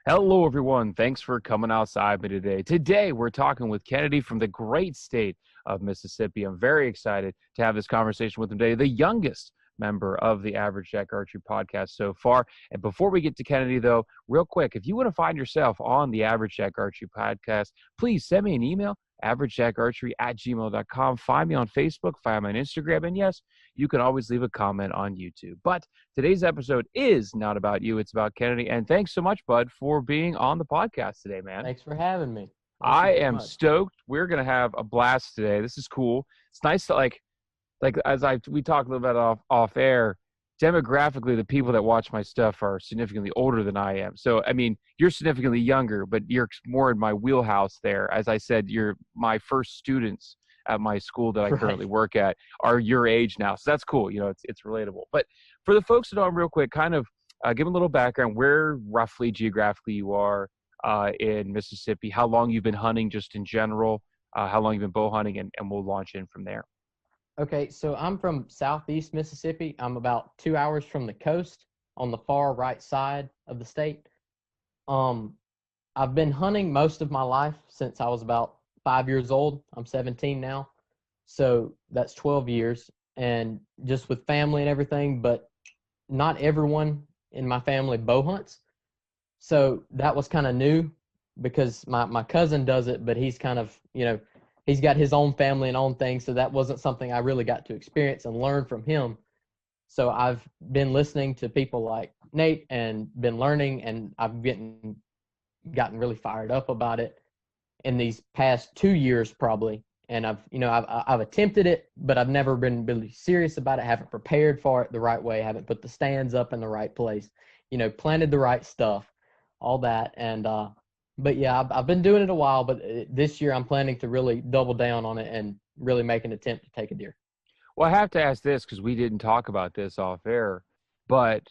Hello, everyone. Thanks for coming outside me today. Today, we're talking with Kennedy from the great state of Mississippi. I'm very excited to have this conversation with him today, the youngest member of the Average Jack Archery podcast so far. And before we get to Kennedy, though, real quick, if you want to find yourself on the Average Jack Archery podcast, please send me an email, averagejackarchery@gmail.com. Find me on Facebook, find me on Instagram, and yes, you can always leave a comment on YouTube. But today's episode is not about you. It's about Kennedy. And thanks so much, Bud, for being on the podcast today, man. Thanks for having me. Thank you I very am much. stoked. We're going to have a blast today. This is cool. It's nice to we talked a little bit off air. Demographically, the people that watch my stuff are significantly older than I am. So, I mean, you're significantly younger, but you're more in my wheelhouse there. As I said, you're my first students at my school that I currently work at are your age now. So that's cool. You know, it's relatable. But for the folks that don't, real quick, kind of give them a little background, where roughly geographically you are in Mississippi, how long you've been hunting just in general, how long you've been bow hunting, and we'll launch in from there. Okay, so I'm from Southeast Mississippi. I'm about 2 hours from the coast on the far right side of the state. Um, I've been hunting most of my life since I was about 5 years old. I'm 17 now, so that's 12 years, and just with family and everything. But not everyone in my family bow hunts, so that was kind of new because my cousin does it, but he's kind of, he's got his own family and own things, so that wasn't something I really got to experience and learn from him. So I've been listening to people like Nate and been learning, and I've gotten really fired up about it in these past 2 years probably. And I've attempted it, but I've never been really serious about it. Haven't prepared for it the right way. Haven't put the stands up in the right place. Planted the right stuff, all that. And but yeah, I've been doing it a while. But this year I'm planning to really double down on it and really make an attempt to take a deer. Well, I have to ask this because we didn't talk about this off air, but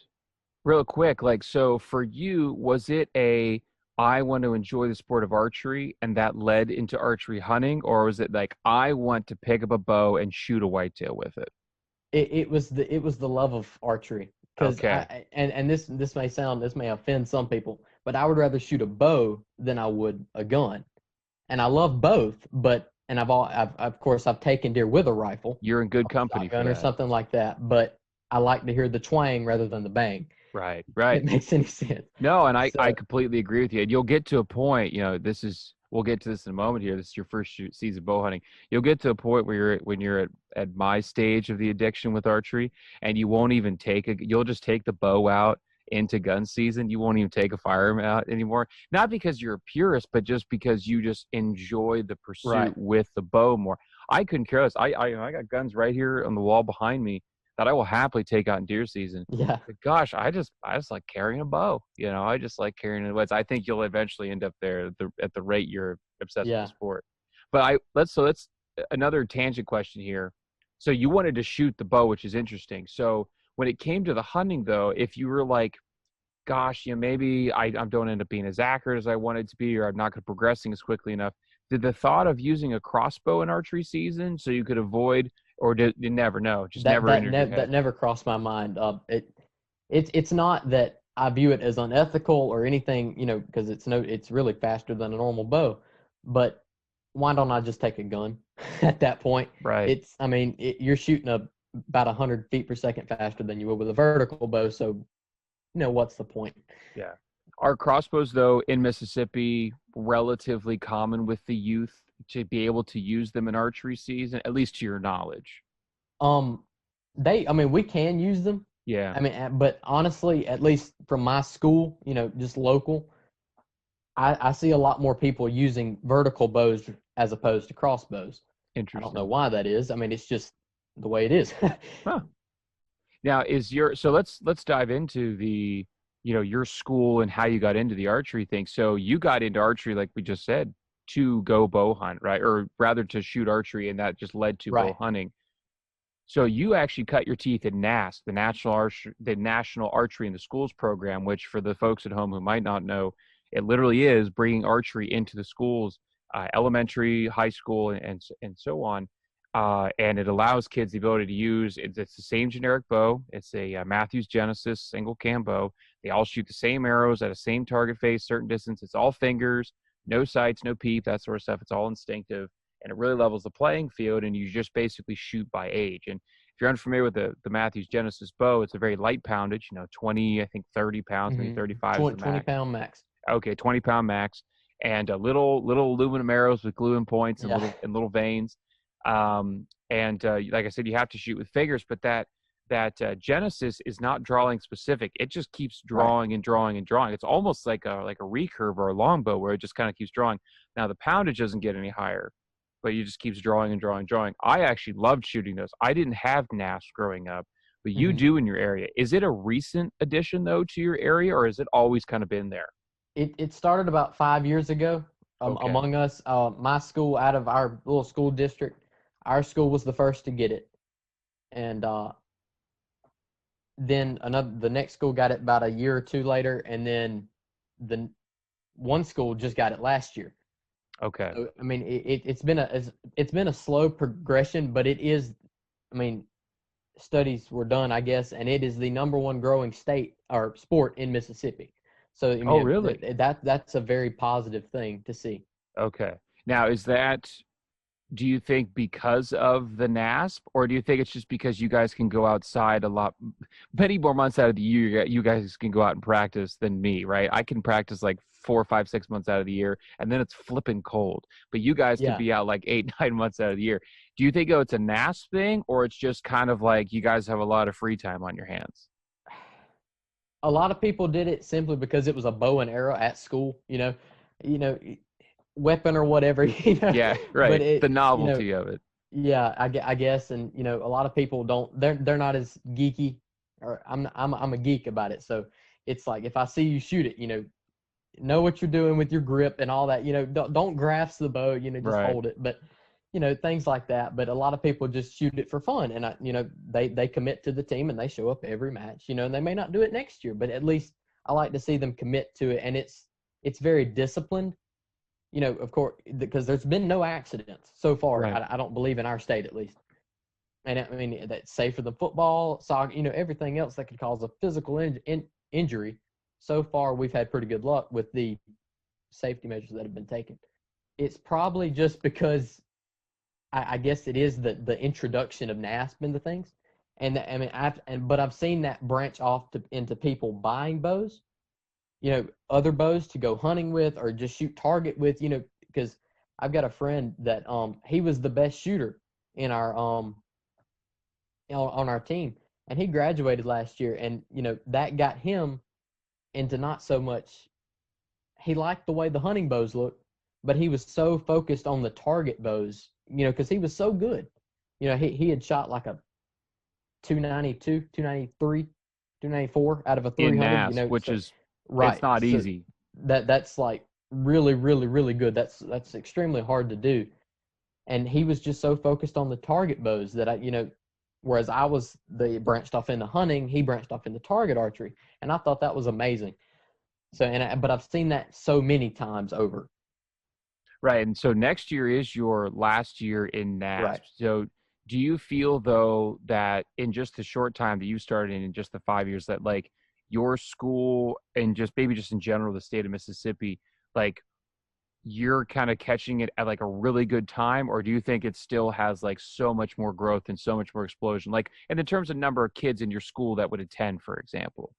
real quick, so for you, was it I want to enjoy the sport of archery and that led into archery hunting, or was it like I want to pick up a bow and shoot a whitetail with it? It was the love of archery, because Okay. this may offend some people, but I would rather shoot a bow than I would a gun, and I love both. But and of course I've taken deer with a rifle, You're in good a company for shotgun or that. something like that. But I like to hear the twang rather than the bang. Right, If right. it makes any sense. No, and I So completely agree with you. And you'll get to a point, we'll get to this in a moment here. This is your first season bow hunting. You'll get to a point where when you're at my stage of the addiction with archery, and you won't even you'll just take the bow out into gun season. You won't even take a firearm out anymore. Not because you're a purist, but just because you just enjoy the pursuit right, with the bow more. I couldn't care less. I got guns right here on the wall behind me that I will happily take out in deer season. yeah, But gosh, I just like carrying a bow. I just like carrying it. I think you'll eventually end up there at the rate you're obsessed with yeah. the sport. But let's another tangent question here. So you wanted to shoot the bow, which is interesting. So when it came to the hunting, though, if you were like, gosh, maybe I don't end up being as accurate as I wanted to be, or I'm not progressing as quickly enough, did the thought of using a crossbow in archery season so you could avoid, or did you never know? Just That never that entered your nev- head. that never crossed my mind. It's not that I view it as unethical or anything, because it's really faster than a normal bow. But why don't I just take a gun at that point? Right. You're shooting about 100 feet per second faster than you would with a vertical bow. So, what's the point? Yeah. Are crossbows, though, in Mississippi relatively common with the youth to be able to use them in archery season, at least to your knowledge? Um, we can use them. Yeah. But honestly, at least from my school, just local, I see a lot more people using vertical bows as opposed to crossbows. I don't know Interesting. why that is. It's just the way it is. Huh. Now, so let's dive into your school and how you got into the archery thing. So you got into archery, like we just said, to go bow hunt, right? Or rather to shoot archery, and that just led to bow Right. hunting. So you actually cut your teeth in NASC, the National Archery in the Schools program, which for the folks at home who might not know, it literally is bringing archery into the schools, elementary, high school, and so on. And it allows kids the ability to use it's the same generic bow. It's a Matthews Genesis single cam bow They all shoot the same arrows at a same target face, certain distance. It's all fingers, no sights, no peep, that sort of stuff. It's all instinctive, and it really levels the playing field, and you just basically shoot by age. And if you're unfamiliar with the Matthews Genesis bow, it's a very light poundage, 20, I think 30 pounds, maybe 35 is the 20 max. pound max. Okay, 20-pound max, and little aluminum arrows with glue in points and Yeah. little veins. And like I said, you have to shoot with fingers, but that Genesis is not drawing specific. It just keeps Right. drawing and drawing and drawing. It's almost like a recurve or a longbow where it just kind of keeps drawing. Now the poundage doesn't get any higher, but you just keeps drawing and drawing and drawing. I actually loved shooting those. I didn't have NASP growing up, but you do in your area. Is it a recent addition though to your area, or has it always kind of been there? It started about 5 years ago Okay. among us. My school, out of our little school district, our school was the first to get it, and then the next school got it about a year or two later, and then the one school just got it last year. Okay. So, I mean, it's been a slow progression, but it is. I mean, studies were done, I guess, and it is the number one growing state or sport in Mississippi. So I mean, Oh, really? that's a very positive thing to see. Okay. Now, do you think because of the NASP, or do you think it's just because you guys can go outside a lot, many more months out of the year, you guys can go out and practice than me, right? I can practice like 4, 5, 6 months out of the year, and then it's flipping cold. But you guys can be out like 8, 9 months out of the year. Do you think it's a NASP thing, or it's just kind of like you guys have a lot of free time on your hands? A lot of people did it simply because it was a bow and arrow at school, weapon or whatever, Yeah, right. But The novelty of it. Yeah, I guess, and a lot of people don't. They're not as geeky, or I'm a geek about it. So it's like if I see you shoot it, know what you're doing with your grip and all that. Don't grasp the bow, just Right. hold it. But things like that. But a lot of people just shoot it for fun, and they commit to the team and they show up every match. And they may not do it next year, but at least I like to see them commit to it, and it's very disciplined. Of course, because there's been no accidents so far. Right. I don't believe in our state, at least. And I mean, that's safer than football, soccer, everything else that could cause a physical injury. So far, we've had pretty good luck with the safety measures that have been taken. It's probably just because I guess it is the introduction of NASP into things. And I mean, but I've seen that branch off into people buying bows. Other bows to go hunting with or just shoot target with, because I've got a friend that he was the best shooter in our on our team, and he graduated last year, and that got him into not so much. He liked the way the hunting bows looked, but he was so focused on the target bows, because he was so good. He had shot like a 292, 293, 294 out of a 300, In NASP, which is right. It's not So easy. that's like really, really, really good. That's extremely hard to do. And he was just so focused on the target bows that whereas I was branched off into hunting, he branched off into target archery. And I thought that was amazing. So, but I've seen that so many times over. Right. And so next year is your last year in NASP. Right. So do you feel though that in just the short time that you started in just the 5 years that like your school and just maybe just in general, the state of Mississippi, like you're kind of catching it at like a really good time, or do you think it still has like so much more growth and so much more explosion? Like, and in terms of number of kids in your school that would attend, for example.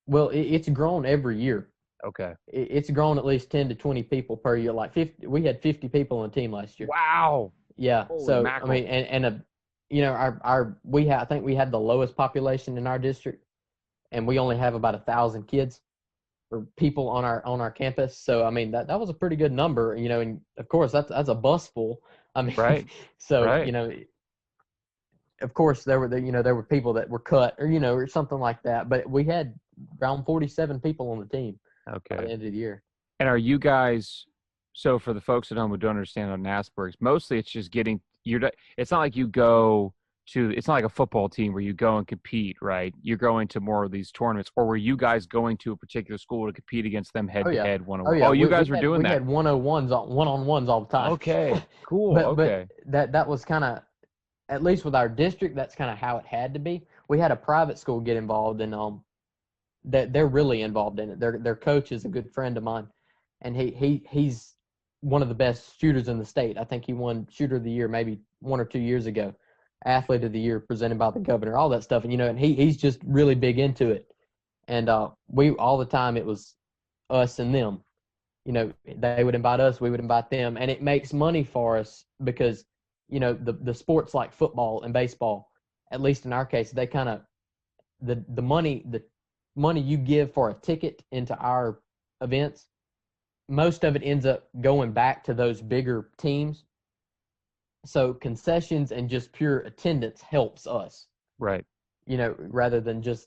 Well, it's grown every year. Okay. It's grown at least 10 to 20 people per year. Like 50, we had 50 people on the team last year. Wow. Yeah. Holy So mackerel. I mean, I think we had the lowest population in our district, and we only have about 1,000 kids or people on our campus. So I mean, that was a pretty good number, and of course that's a bus full. I mean, Right. So Right. of course there were people that were cut or something like that, but we had around 47 people on the team by the Okay. end of the year. And are you guys, so for the folks at home who don't understand on NASPERGs, mostly it's just it's not like it's not like a football team where you go and compete, right? You're going to more of these tournaments, or were you guys going to a particular school to compete against them head to head one-on-one? Yeah. You guys were doing that. We had one-on-ones all the time. Okay, cool. But that was kind of, at least with our district, that's kind of how it had to be. We had a private school get involved, and that they're really involved in it. Their coach is a good friend of mine, and he's one of the best shooters in the state. I think he won Shooter of the Year maybe 1 or 2 years ago, Athlete of the Year presented by the governor, all that stuff. And and he's just really big into it. And we all the time it was us and them. They would invite us, we would invite them, and it makes money for us because the sports like football and baseball, at least in our case, they kind of the money you give for a ticket into our events, most of it ends up going back to those bigger teams. So concessions and just pure attendance helps us, Right. Rather than just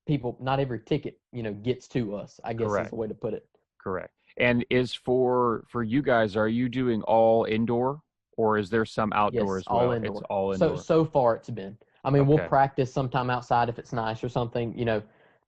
people. Not every ticket gets to us, I guess. Correct. Is the way to put it. Correct. And is for you guys, are you doing all indoor, or is there some outdoor Yes, as well? all indoor. It's all indoor. So far it's been. I mean, we'll Okay. practice sometime outside if it's nice or something.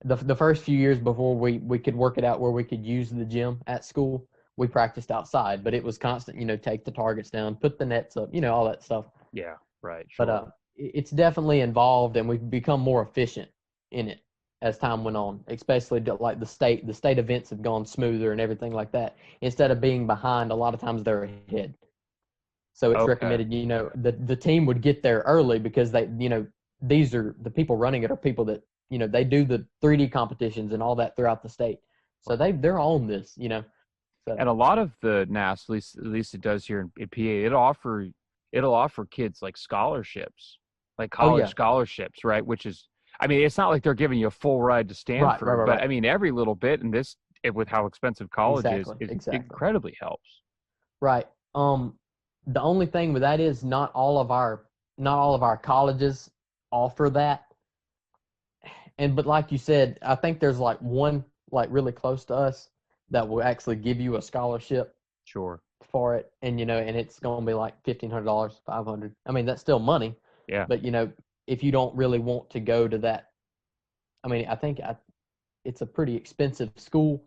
The first few years before we could work it out where we could use the gym at school, we practiced outside, but it was constant. Take the targets down, put the nets up, all that stuff. Yeah. Right. Sure. But it's definitely involved, and we've become more efficient in it as time went on. Especially like the state events have gone smoother and everything like that. Instead of being behind, a lot of times they're ahead. So it's Okay. recommended, the team would get there early because they, these are the people running it are people that, they do the 3D competitions and all that throughout the state. So they're on this, So, And a lot of the NAS, at least it does here in PA, it'll offer kids like scholarships, like college scholarships, right? Which is, I mean, it's not like they're giving you a full ride to Stanford, but I mean, every little bit in this, with how expensive college is incredibly helps. Right. The only thing with that is not all of our colleges offer that. But like you said, I think there's like one like really close to us that will actually give you a scholarship. Sure. For it, and and it's going to be like $1,500, $500. I mean, that's still money. Yeah. But if you don't really want to go to that, I mean, I think it's a pretty expensive school.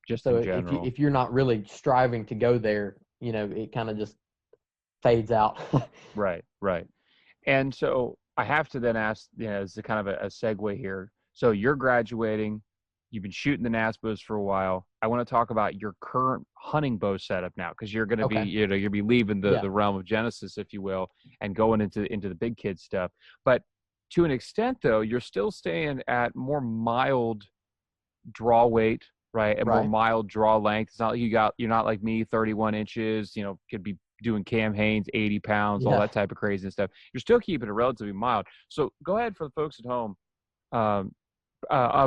Just so in general. if you're not really striving to go there, it kind of just fades out. Right. And so I have to then ask, as a kind of a segue here. So you're graduating, you've been shooting the NAS bows for a while. I want to talk about your current hunting bow setup now, because you're going to be, you're going to be leaving the realm of Genesis, if you will, and going into the big kid stuff. But to an extent, though, you're still staying at more mild draw weight, right? And more mild draw length. It's not like you're not like me, 31 inches, could be doing Cam Hanes, 80 pounds, all that type of crazy stuff. You're still keeping it relatively mild. So go ahead, for the folks at home,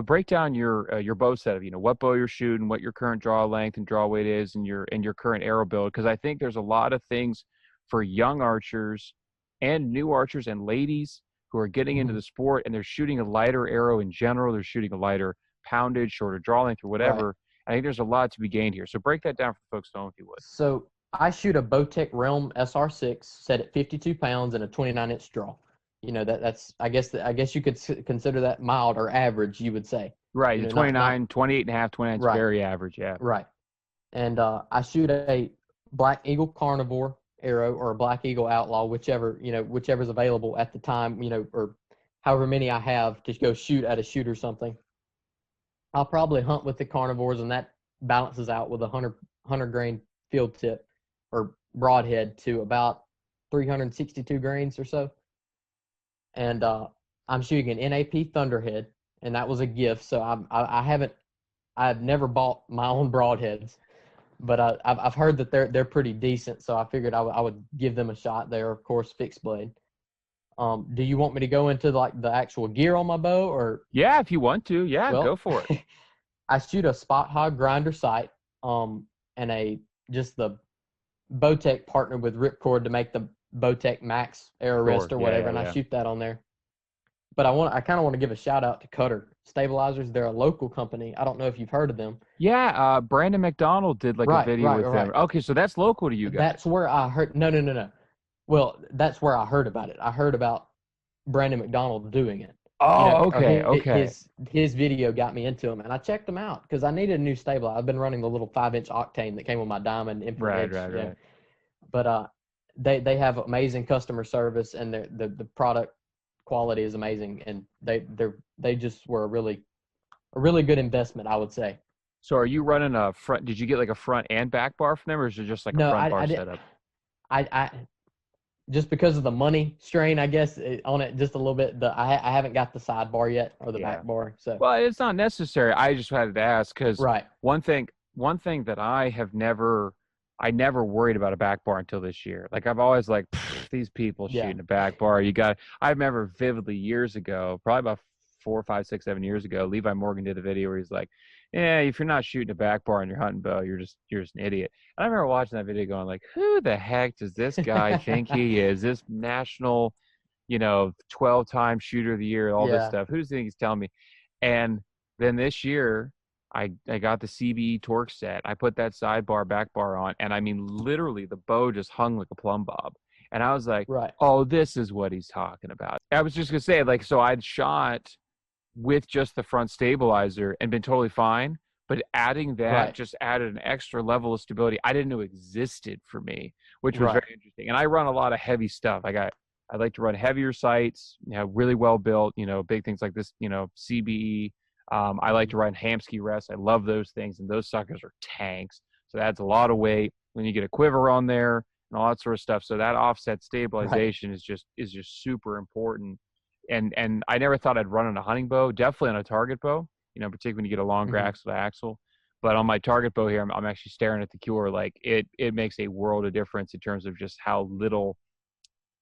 break down your bow setup. What bow you're shooting, what your current draw length and draw weight is, and your current arrow build. Because I think there's a lot of things for young archers and new archers and ladies who are getting into the sport, and they're shooting a lighter arrow in general. They're shooting a lighter poundage, shorter draw length, or whatever. I think there's a lot to be gained here. So break that down for folks at home, if you would. So I shoot a Bowtech Realm SR6 set at 52 pounds and a 29-inch draw. That's I guess you could consider that mild or average, you would say. Right. 29, 28 and a half, 29 is very average. Yeah. Right. And I shoot a Black Eagle Carnivore arrow or a Black Eagle Outlaw, whichever's available at the time, or however many I have to go shoot at a shoot or something. I'll probably hunt with the Carnivores, and that balances out with a 100 grain field tip or broadhead to about 362 grains or so. And I'm shooting an NAP Thunderhead, and that was a gift. So I've never bought my own broadheads, but I've heard that they're pretty decent. So I figured I would give them a shot. They're of course fixed blade. Do you want me to go into like the actual gear on my bow, or? Yeah, if you want to. Yeah, go for it. I shoot a Spot Hog grinder sight, and just the Bowtech partnered with Ripcord to make the Bowtech Max Arrow Wrist or whatever, I shoot that on there. But I kind of want to give a shout out to Cutter Stabilizers. They're a local company. I don't know if you've heard of them. Yeah, Brandon McDonald did a video with them. Okay, so that's local to you guys. That's where I heard. No. Well, that's where I heard about it. I heard about Brandon McDonald doing it. Oh, okay. His video got me into him, and I checked him out because I needed a new stabilizer. I've been running the little 5-inch Octane that came with my Diamond Infinite. Right. But they have amazing customer service, and the product quality is amazing, and they just were a really a really good investment, I would say. So are you running a front? Did you get like a front and back bar from them, or is it just like a No, front bar I did. setup? I just because of the money strain, I guess, on it just a little bit. I haven't got the sidebar yet or the Yeah. back bar. So Well, it's not necessary. I just had to ask because right, one thing that I never worried about a back bar until this year. Like I've always like these people yeah, shooting a back bar. I remember vividly years ago, probably about 4, 5, 6, 7 years ago, Levi Morgan did a video where he's like, "Yeah, if you're not shooting a back bar on your hunting bow, you're just an idiot." And I remember watching that video, going like, "Who the heck does this guy think he is? This national, 12-time shooter of the year, all this yeah, stuff. Who's the thing he's telling me?" And then this year, I got the CBE torque set. I put that sidebar back bar on, and I mean literally the bow just hung like a plumb bob. And I was like, right, "Oh, this is what he's talking about." I was just gonna say, like, so I'd shot with just the front stabilizer and been totally fine. But adding that right, just added an extra level of stability I didn't know existed for me, which was right. very interesting. And I run a lot of heavy stuff. I like to run heavier sights, really well built, big things like this, CBE. I like Mhm. to run Hamsky rests. I love those things, and those suckers are tanks. So that's a lot of weight. When you get a quiver on there and all that sort of stuff, so that offset Right. stabilization is just super important. And I never thought I'd run on a hunting bow, definitely on a target bow, particularly when you get a longer Hmm. axle to axle. But on my target bow here, I'm actually staring at the cure. Like it makes a world of difference in terms of just how little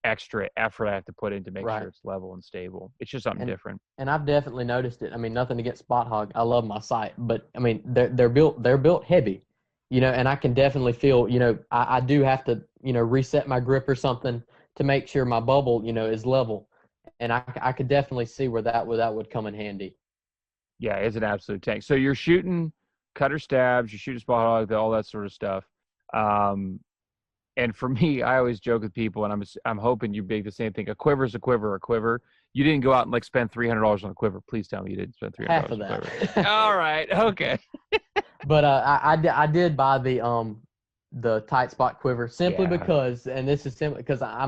extra effort I have to put in to make Right. sure it's level and stable. It's just something And different. and I've definitely noticed it. I mean, nothing against Spot Hog. I love my sight, but I mean, they're built heavy, and I can definitely feel, I do have to, reset my grip or something to make sure my bubble, is level, and I could definitely see where that would come in handy. Yeah, it's an absolute tank. So you're shooting cutter stabs, you're shooting spot hog, all that sort of stuff. Um, and for me, I always joke with people, and I'm hoping you big the same thing. A quiver's a quiver, a quiver. You didn't go out and like spend $300 on a quiver. Please tell me you didn't spend three hundred Half dollars of on a quiver. that. All right, okay. But I did buy the tight spot quiver simply Yeah, because, and this is simply because I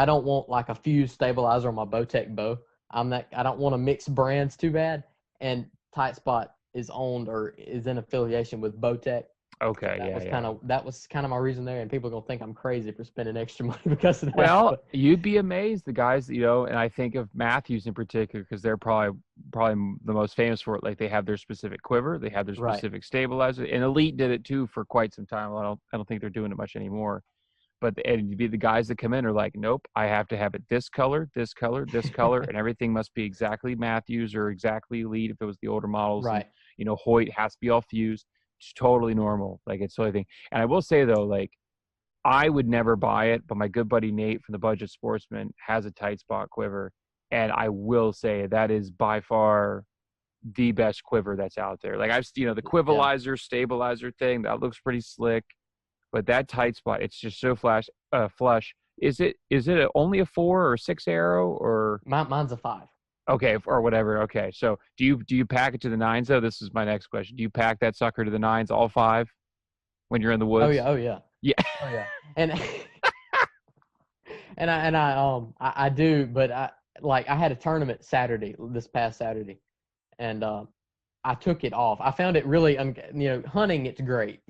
don't want like a fused stabilizer on my Bowtech bow. I don't want to mix brands too bad. And Tight Spot is owned or is in affiliation with Bowtech. So okay, that yeah, was yeah. my reason there. And people are gonna think I'm crazy for spending extra money because of that. Well, But you'd be amazed the guys, and I think of Matthews in particular because they're probably the most famous for it. Like they have their specific quiver, they have their right, specific stabilizer, and Elite did it too for quite some time. I don't think they're doing it much anymore. But and you'd be the guys that come in are like, nope, I have to have it this color, this color, this color, and everything must be exactly Matthews or exactly Elite if it was the older models, and right, Hoyt has to be all fused. It's totally normal, like it's totally thing. And I will say though, like I would never buy it, but my good buddy Nate from the Budget Sportsman has a tight spot quiver, and I will say that is by far the best quiver that's out there. Like the yeah. quivalizer stabilizer thing that looks pretty slick, but that tight spot, it's just so flush. Is it only a 4 or 6 arrow or Mine's a 5. okay or whatever? Okay, so do you pack it to the nines though? This is my next question. Do you pack that sucker to the nines, all five, when you're in the Oh woods? yeah, oh yeah, Yeah. oh yeah. And I do, but I had a tournament this past Saturday, and I took it off. I found it really, hunting. It's great,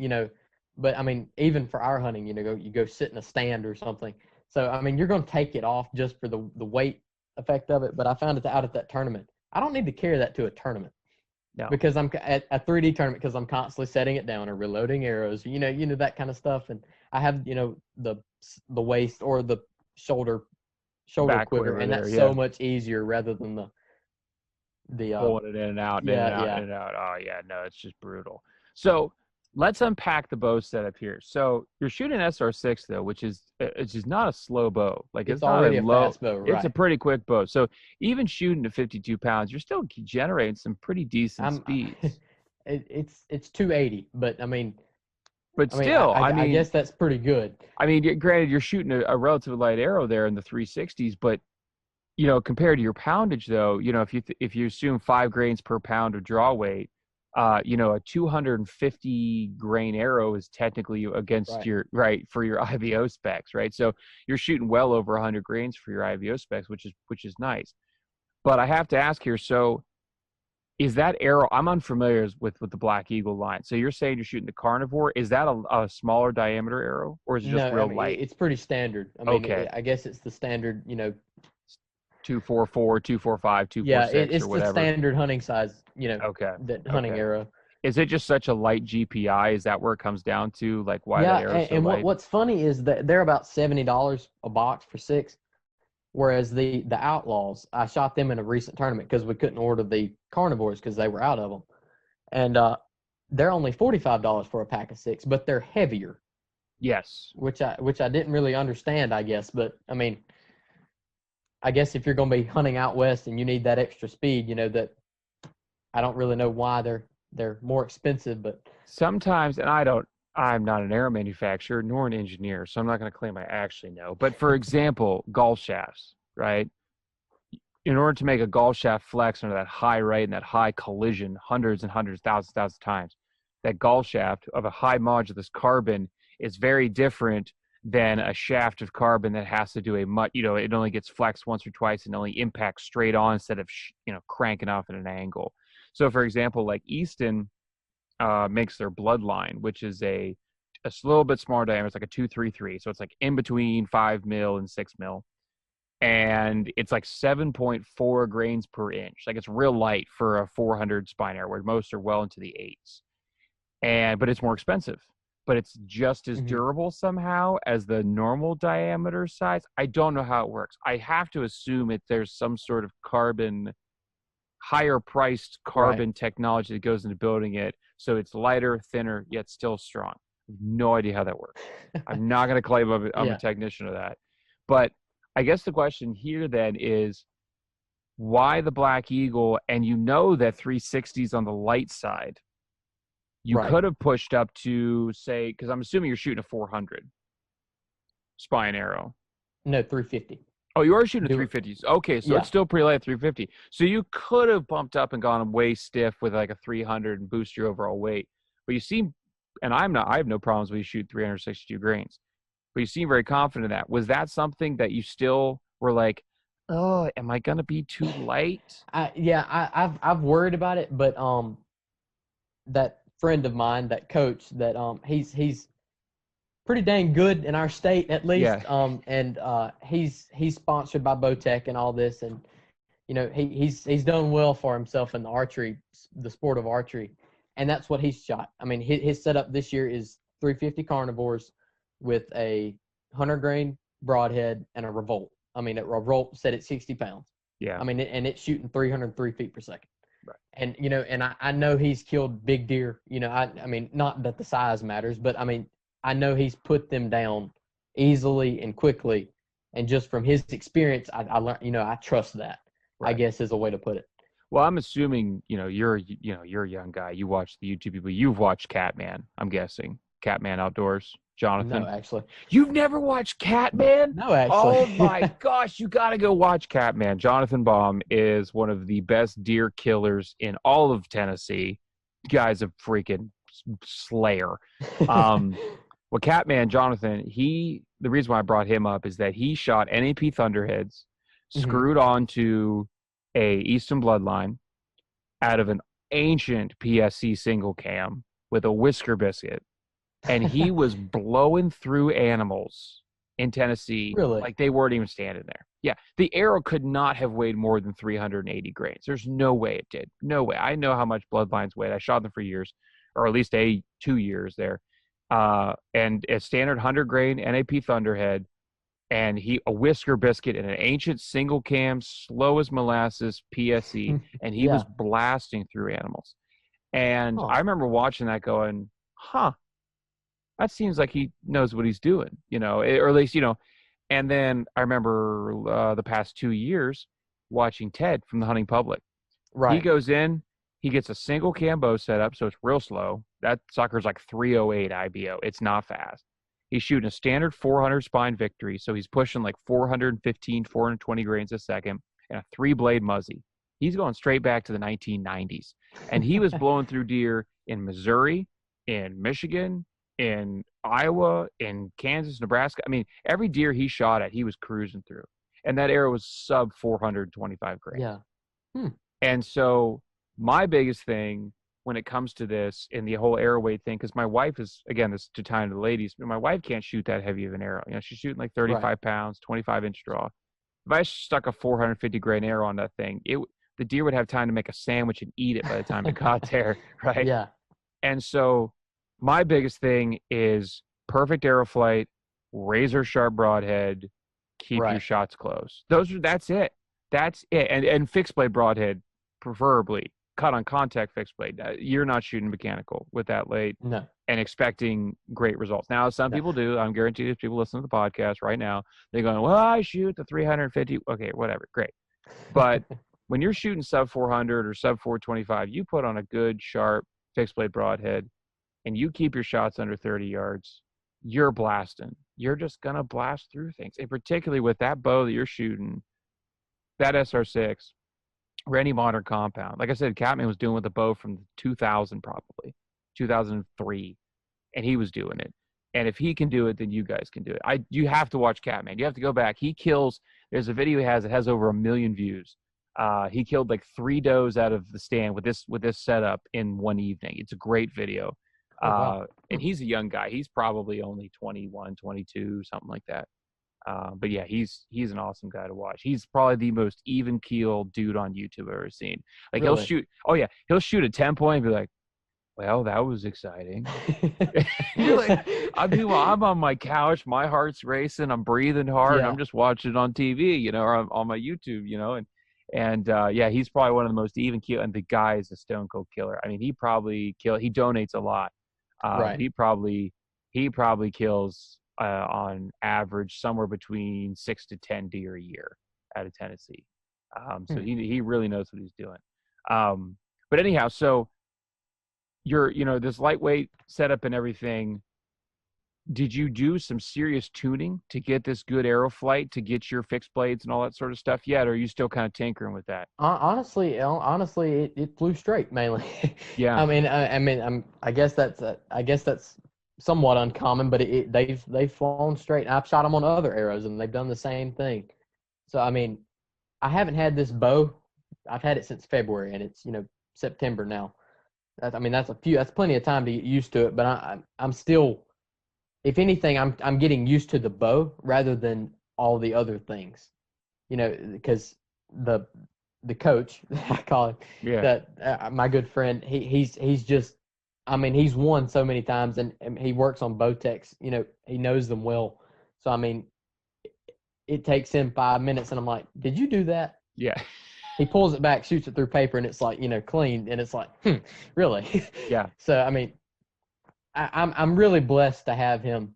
but I mean, even for our hunting, you go sit in a stand or something. So I mean, you're going to take it off just for the weight effect of it. But I found it out at that tournament. I don't need to carry that to a tournament No. because I'm at a 3D tournament because I'm constantly setting it down or reloading arrows. That kind of stuff. And I have the waist or the shoulder shoulder Back quiver, quiver and there, that's yeah. so much easier rather than the Pulling it in and out and in and yeah, out and yeah. in and out. Oh yeah, no, it's just brutal. So let's unpack the bow setup here. So you're shooting SR6 though, which is not a slow bow. Like It's it's not a already a low. fast bow, It's a right? pretty quick bow. So even shooting to 52 pounds, you're still generating some pretty decent I'm speeds. it's 280, but But I mean I, still, I I guess that's pretty good. granted, you're shooting a relatively light arrow there in the 360s, but compared to your poundage, though, if you assume 5 grains per pound of draw weight, a 250 grain arrow is technically against Right. your right for your IVO specs, right? So you're shooting well over 100 grains for your IVO specs, which is nice. But I have to ask here, so Is that arrow? I'm unfamiliar with the Black Eagle line. So you're saying you're shooting the carnivore? Is that a smaller diameter arrow, or is it just No, I real mean light? it's pretty standard. I mean, Okay, I guess it's the standard. 244, 245, two four Yeah, six, or it's the whatever. standard hunting size. Okay, That hunting okay. arrow. Is it just such a light GPI? Is that where it comes down to? Like why that Yeah, arrow is so and light? what's funny is that they're about $70 a box for six, whereas the outlaws, I shot them in a recent tournament because we couldn't order the carnivores because they were out of them, and they're only $45 for a pack of six, but they're heavier, Yes. which I didn't really understand, I guess. But I mean, I guess if you're going to be hunting out west and you need that extra speed, that I don't really know why they're more expensive, but Sometimes, and I'm not an arrow manufacturer nor an engineer, so I'm not going to claim I actually know. But for example, golf shafts, right? In order to make a golf shaft flex under that high rate and that high collision, hundreds and hundreds, thousands of times, that golf shaft of a high modulus carbon is very different than a shaft of carbon that has to do a much, it only gets flexed once or twice and only impacts straight on instead of, cranking off at an angle. So, for example, like Easton makes their Bloodline, which is a little bit smaller diameter. It's like a 233, so it's like in between 5 mil and 6 mil, and it's like 7.4 grains per inch. Like it's real light for a 400 spine arrow, where most are well into the eights. But it's more expensive. But it's just as Mhm. durable somehow as the normal diameter size. I don't know how it works. I have to assume there's some sort of higher priced Right. carbon technology that goes into building it, so it's lighter, thinner, yet still strong. I have no idea how that works. I'm not going to claim I'm a Yeah. technician of that. But I guess the question here then is, why the Black Eagle? And that 360 is on the light side. You Right. could have pushed up to, say, because I'm assuming you're shooting a 400 spine arrow. No, 350. Oh, you are shooting a Do it. 350. Okay, so it's Yeah. still pretty light at 350. So you could have bumped up and gone way stiff with like a 300 and boost your overall weight. But you seem, and I have no problems when you shoot 362 grains. But you seem very confident in that. Was that something that you still were like, oh, am I gonna be too light? I've worried about it, but that friend of mine, that coach, that he's pretty dang good in our state at least. Yeah, And he's sponsored by Bowtech and all this, and he's done well for himself in the sport of archery, and that's what he's shot. I mean, his setup this year is 350 carnivores with a 100 grain broadhead and a revolt. I mean, a revolt set at 60 pounds. yeah, I mean, and it's shooting 303 feet per second. right. And I know he's killed big deer. I mean, not that the size matters, but I mean, I know he's put them down easily and quickly. And just from his experience, I learned. I trust that. I Right. guess is a way to put it. Well, I'm assuming, you're a young guy. You watch the YouTube people. You've watched Catman, I'm guessing. Catman Outdoors, No, Jonathan. actually, You've never watched Catman? no, actually. Oh my gosh, you got to go watch Catman. Jonathan Baum is one of the best deer killers in all of Tennessee. Guy's a freaking slayer. Um, well, Catman Jonathan, the reason why I brought him up is that he shot NAP Thunderheads Hmm. screwed onto a Eastern Bloodline out of an ancient PSC single cam with a whisker biscuit, and he was blowing through animals in Tennessee Really? like they weren't even standing there. Yeah, the arrow could not have weighed more than 380 grains. There's no way it did. No way. I know how much Bloodlines weighed. I shot them for years, or at least 2 years there. And a standard 100 grain NAP Thunderhead, and a whisker biscuit and an ancient single cam, slow as molasses PSE, and he was Yeah. blasting through animals. And Huh. I remember watching that going, huh, that seems like he knows what he's doing, or at least, and then I remember the past 2 years watching Ted from the Hunting Public. He Right. goes in, he gets a single cam bow set up, so it's real slow. That sucker's like 308 IBO. It's not fast. He's shooting a standard 400 spine victory, so he's pushing like 415, 420 grains a second, and a 3-blade Muzzy. He's going straight back to the 1990s. And he was blowing through deer in Missouri, in Michigan, in Iowa, in Kansas, Nebraska. I mean, every deer he shot at, he was cruising through. And that arrow was sub 425 grains. Yeah. Hmm. And so My biggest thing when it comes to this and the whole arrow weight thing, because my wife is, again, this to tie into the ladies, my wife can't shoot that heavy of an arrow. She's shooting like Right. 35 pounds, 25-inch draw. If I stuck a 450 grain arrow on that thing, the deer would have time to make a sandwich and eat it by the time it got there, right? Yeah. And so my biggest thing is perfect arrow flight, razor sharp broadhead, keep your Right. shots close. That's it. That's it. And fixed blade broadhead, preferably cut on contact fixed blade. You're not shooting mechanical with that late No. and expecting great results. Now, some No. people do. I'm guaranteed if people listen to the podcast right now, they're going, well, I shoot the 350. Okay, whatever. Great. But when you're shooting sub 400 or sub 425, you put on a good, sharp fixed blade broadhead and you keep your shots under 30 yards, you're blasting. You're just going to blast through things. And particularly with that bow that you're shooting, that SR6, or any modern compound. Like I said, Catman was doing with a bow from 2000, probably 2003, and he was doing it. And if he can do it, then you guys can do it. You have to watch Catman. You have to go back. He kills. There's a video he has that has over 1 million views. He killed like 3 does out of the stand with this setup in one evening. It's a great video. Oh, wow. And he's a young guy. He's probably only 21, 22, something like that. But yeah, he's an awesome guy to watch. He's probably the most even keeled dude on YouTube I've ever seen. Like Really? he'll shoot a 10 point and be like, well, that was exciting. You're like, I'm on my couch, my heart's racing, I'm breathing hard, and Yeah. I'm just watching it on TV, or on my YouTube, and yeah, he's probably one of the most even keel, and the guy is a stone cold killer. I mean, he donates a lot. Right. He probably kills on average somewhere between 6 to 10 deer a year out of Tennessee. So he really knows what he's doing. But anyhow, so this lightweight setup and everything. Did you do some serious tuning to get this good arrow flight, to get your fixed blades and all that sort of stuff yet? Or are you still kind of tinkering with that? Honestly, it flew straight mainly. Yeah. I guess that's somewhat uncommon, but they've flown straight. I've shot them on other arrows, and they've done the same thing. So I mean, I haven't had this bow. I've had it since February, and it's September now. That's plenty of time to get used to it. But I'm still, if anything, I'm getting used to the bow rather than all the other things. Because the coach, I call him, Yeah. that my good friend, he's just, he's won so many times, and he works on bow techs. He knows them well. So it takes him 5 minutes, and I'm like, did you do that? Yeah. He pulls it back, shoots it through paper, and it's like, clean, and it's like, really? Yeah. So I'm really blessed to have him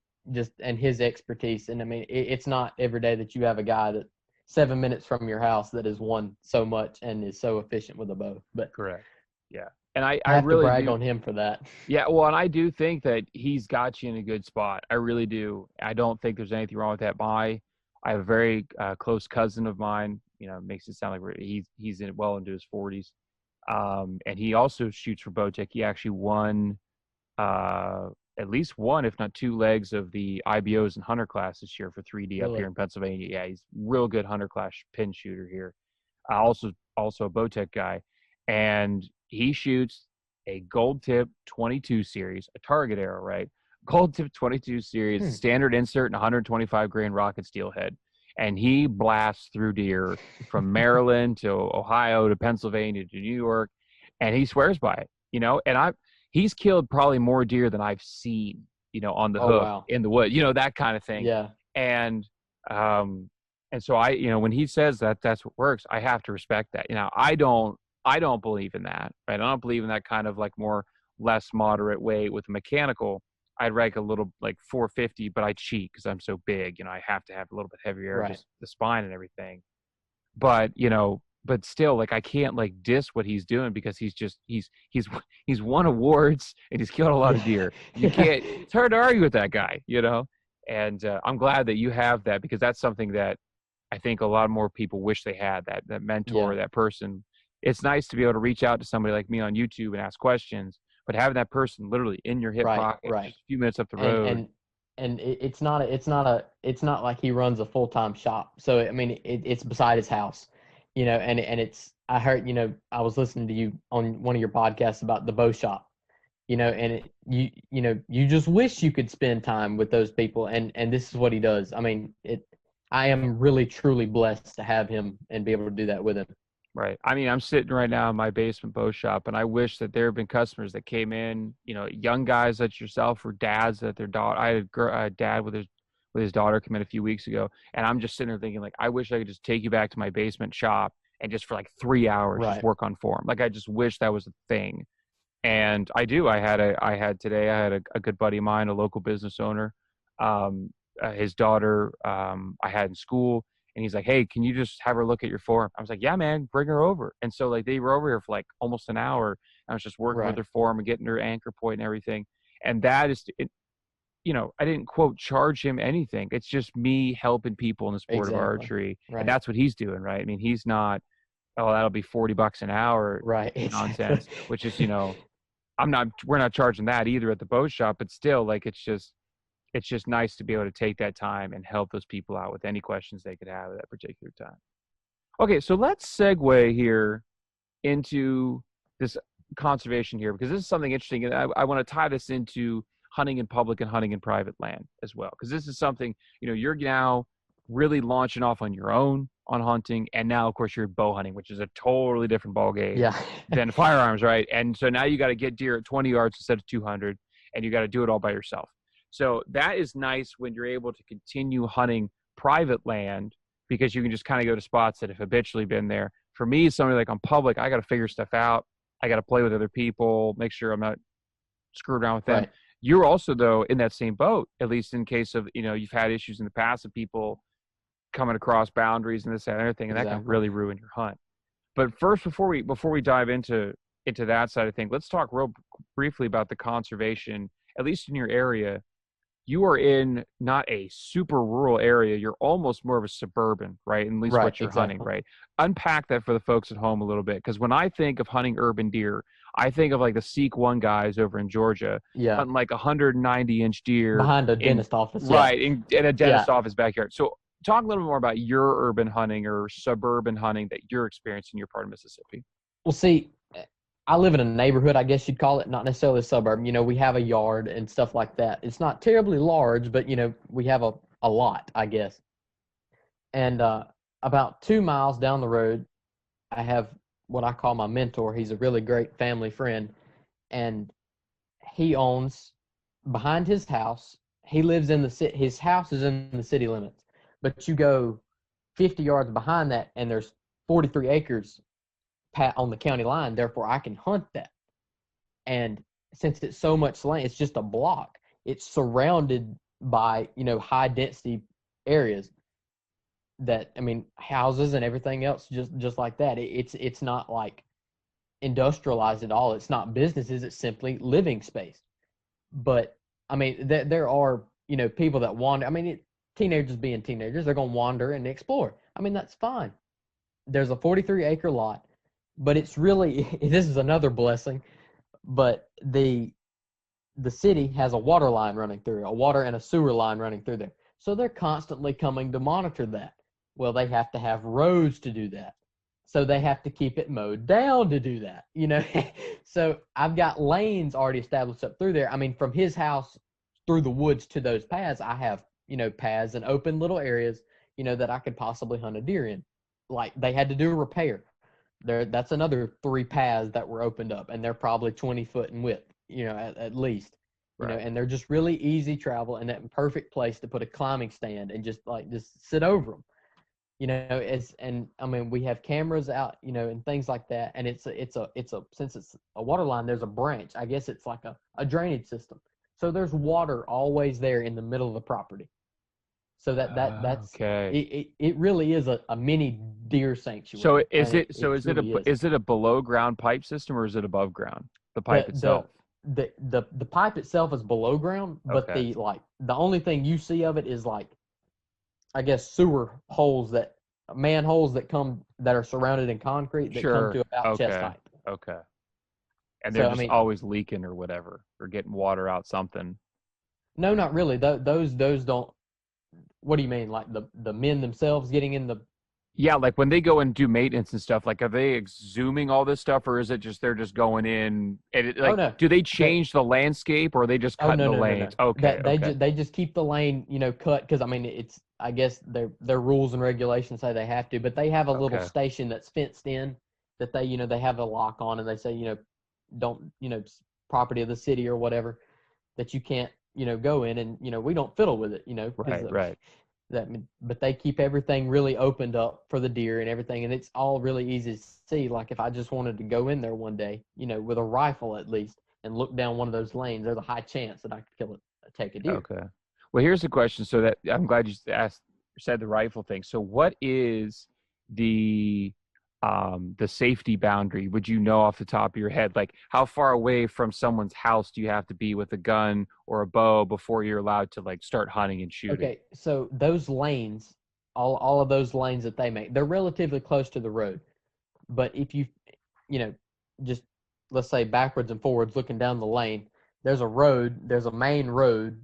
and his expertise. And it's not every day that you have a guy that 7 minutes from your house that has won so much and is so efficient with a bow. But Correct. Yeah. And I have really to brag do, on him for that. Yeah, well, and I do think that he's got you in a good spot. I really do. I don't think there's anything wrong with that. I have a very close cousin of mine. Makes it sound like he's well into his 40s, and he also shoots for Bowtech. He actually won at least one, if not 2 legs of the IBOs and hunter class this year for 3D up Really? here in Pennsylvania. Yeah, he's real good hunter class pin shooter here. Also a Bowtech guy, and he shoots a gold tip 22 series, a target arrow, right? Gold tip 22 series, standard insert, and 125 grain rocket steel head. And he blasts through deer from Maryland to Ohio to Pennsylvania to New York, and he swears by it, and he's killed probably more deer than I've seen, on the hook, wow. in the wood, that kind of thing. Yeah. And so when he says that that's what works, I have to respect that. I don't believe in that, right? I don't believe in that kind of like less moderate weight with mechanical. I'd rank a little like 450, but I cheat because I'm so big. I have to have a little bit heavier, Right. just the spine and everything. But but still, like I can't like diss what he's doing because he's won awards and he's killed a lot of deer. You can't. It's hard to argue with that guy, And I'm glad that you have that, because that's something that I think a lot more people wish they had, that mentor, that person. It's nice to be able to reach out to somebody like me on YouTube and ask questions. But having that person literally in your hip pocket, just a few minutes up the road, and it's not like he runs a full-time shop. So it's beside his house, and I heard, I was listening to you on one of your podcasts about the bow shop, and you just wish you could spend time with those people. And this is what he does. I mean, I am really, truly blessed to have him and be able to do that with him. Right. I mean, I'm sitting right now in my basement bow shop, and I wish that there have been customers that came in, young guys like yourself or dads that their daughter. I had a dad with his daughter come in a few weeks ago, and I'm just sitting there thinking, like, I wish I could just take you back to my basement shop and just for like 3 hours just Right. work on form. Like, I just wish that was a thing. And I do. I had a good buddy of mine, a local business owner. His daughter, I had in school, and he's like, "Hey, can you just have her look at your form?" I was like, "Yeah, man, bring her over." And so like they were over here for like almost an hour. I was just working with Right. her form and getting her anchor point and everything. And that is, I didn't quote charge him anything. It's just me helping people in the sport of Exactly. archery, and Right. that's what he's doing, right? I mean, he's not, oh, that'll be $40 an hour Right. Exactly. nonsense, which is, we're not charging that either at the bow shop, but still, like, it's just nice to be able to take that time and help those people out with any questions they could have at that particular time. Okay, so let's segue here into this conservation here, because this is something interesting, and I want to tie this into hunting in public and hunting in private land as well, because this is something, you're now really launching off on your own on hunting, and now of course you're bow hunting, which is a totally different ball game Yeah. than firearms, right? And so now you got to get deer at 20 yards instead of 200, and you got to do it all by yourself. So that is nice when you're able to continue hunting private land, because you can just kind of go to spots that have habitually been there. For me, something like on public, I got to figure stuff out. I got to play with other people, make sure I'm not screwed around with them. Right. You're also, though, in that same boat, at least in case of, you've had issues in the past of people coming across boundaries and this, that, and everything, and that can Exactly. really ruin your hunt. But first, before we dive into that side of things, let's talk real briefly about the conservation, at least in your area. You are in not a super rural area. You're almost more of a suburban, right? At least Right. what you're hunting, Exactly. right? Unpack that for the folks at home a little bit. Because when I think of hunting urban deer, I think of like the Seek One guys over in Georgia Yeah. hunting like 190-inch deer Behind a in, dentist office. Yeah. right, in a Yeah. dentist office backyard. So talk a little more about your urban hunting or suburban hunting that you're experiencing in your part of Mississippi. Well, see, I live in a neighborhood, I guess you'd call it, not necessarily a suburb. We have a yard and stuff like that. It's not terribly large, but we have a lot, I guess. And about 2 miles down the road, I have what I call my mentor. He's a really great family friend, and he owns behind his house. He lives in the city. His house is in the city limits, but you go 50 yards behind that, and there's 43 acres on the county line. Therefore, I can hunt that. And since it's so much land, it's just a block. It's surrounded by high density areas that, I mean, houses and everything else, just like that. It's not like industrialized at all. It's not businesses. It's simply living space. But I mean, there are people that wander. I mean, teenagers being teenagers, they're gonna wander and explore. I mean, that's fine. There's a 43-acre lot, but it's really this is another blessing. But the city has a water line running through, a water and a sewer line running through there. So they're constantly coming to monitor that. Well, they have to have roads to do that. So they have to keep it mowed down to do that, So I've got lanes already established up through there. I mean, from his house through the woods to those paths, I have, paths and open little areas, that I could possibly hunt a deer in. Like they had to do a repair. That's another 3 paths that were opened up, and they're probably 20 foot in width, at least, Right. and they're just really easy travel and that perfect place to put a climbing stand and just sit over them. And I mean, we have cameras out, and things like that. And it's since it's a water line, there's a branch. I guess it's like a drainage system. So there's water always there in the middle of the property. So that's okay. it really is a mini deer So sanctuary. is And it so is it truly is. is it a below ground pipe system, or is it above ground? The The pipe the itself. the pipe itself is below ground, but Okay. the only thing you see of it is I guess sewer holes, that manholes that are surrounded in concrete that come to Sure. about chest Okay. height. Okay. And they're So I just mean, always leaking or whatever, or getting water out something. no, not really. Those don't. What do you mean? Like the men themselves getting in the Yeah, like when they go and do maintenance and stuff, like are they exhuming all this stuff, or is it just they're just going in and Oh like no, do they they change the landscape or are they just oh cutting no the no no lanes? no Okay, that okay, they just keep the lane cut because I mean it's I guess their rules and regulations say they have to, but they have a little okay, station that's fenced in that they have a lock on and they say don't property of the city or whatever that you can't go in and we don't fiddle with it because right, right. that but they keep everything really opened up for the deer and everything and it's all really easy to see. Like if I just wanted to go in there one day with a rifle at least and look down one of those lanes, there's a high chance that I could take a deer. Okay. Well, here's the question. So that I'm glad you said the rifle thing. So what is the safety boundary? Would you know off the top of your head, like how far away from someone's house do you have to be with a gun or a bow before you're allowed to like start hunting and shooting? Okay, so those lanes, all of those lanes that they make, they're relatively close to the road. But if you know, just let's say backwards and forwards looking down the lane, there's a main road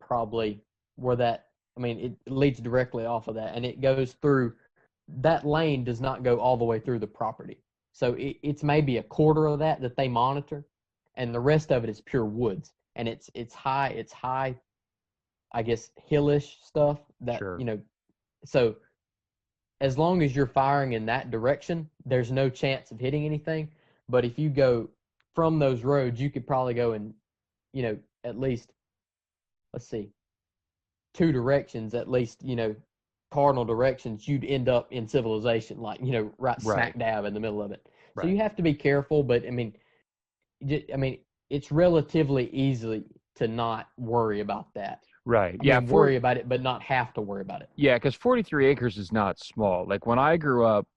probably where that I mean it leads directly off of that and it goes through that lane does not go all the way through the property. So it's maybe a quarter of that they monitor and the rest of it is pure woods. And it's high I guess hillish stuff that Sure. so as long as you're firing in that direction, there's no chance of hitting anything. But if you go from those roads, you could probably go in, at least, let's see, two directions, at least, cardinal directions, you'd end up in civilization, like, right Right. smack dab in the middle of it. So Right. you have to be careful, but I mean, it's relatively easy to not worry about that. Right. I Yeah. mean, worry about it, but not have to worry about it. Yeah, because 43 acres is not small. Like when I grew up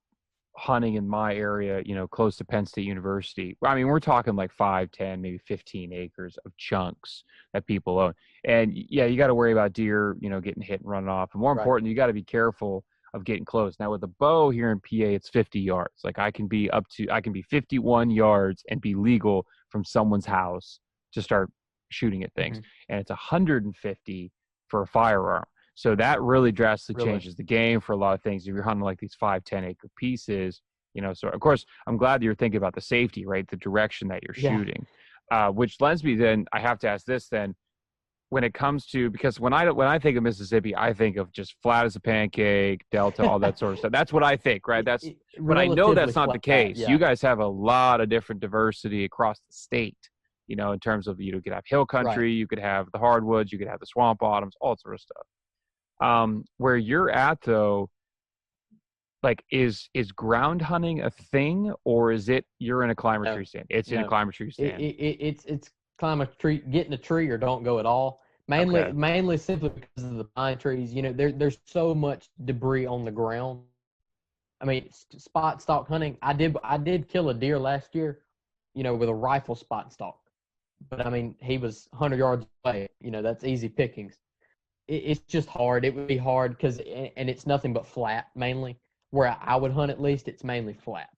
hunting in my area, close to Penn State University, I mean, we're talking like 5, 10, maybe 15 acres of chunks that people own. And yeah, you got to worry about deer, getting hit and running off. And more Right. important, you got to be careful of getting close. Now with a bow here in PA, it's 50 yards. Like I can be 51 yards and be legal from someone's house to start shooting at things. Hmm. And it's 150 for a firearm. So that really drastically Really. changes the game for a lot of things. If you're hunting like these 5, 10 acre pieces, so of course I'm glad that you're thinking about the safety, right? The direction that you're Yeah. shooting, which lends me then, I have to ask this then, when it comes to, because when I think of Mississippi, I think of just flat as a pancake, Delta, all that sort of stuff. That's what I think, right? But I know Relatively that's not the flat, case. You yeah. guys have a lot of different diversity across the state, in terms of, you could have hill Right. country, you could have the hardwoods, you could have the swamp bottoms, all sort of stuff. Where you're at though, like is ground hunting a thing, or is it you're in a climber No, tree stand? It's in a no. climber tree It, stand. it, it it's climb a tree, get in a tree or don't go at all. Okay. Mainly simply because of the pine trees. There's so much debris on the ground. I mean, spot stalk hunting. I did kill a deer last year, with a rifle spot stalk. But I mean, he was 100 yards away. That's easy pickings. It's just hard. It would be hard because, and it's nothing but flat mainly. Where I would hunt at least, it's mainly flat.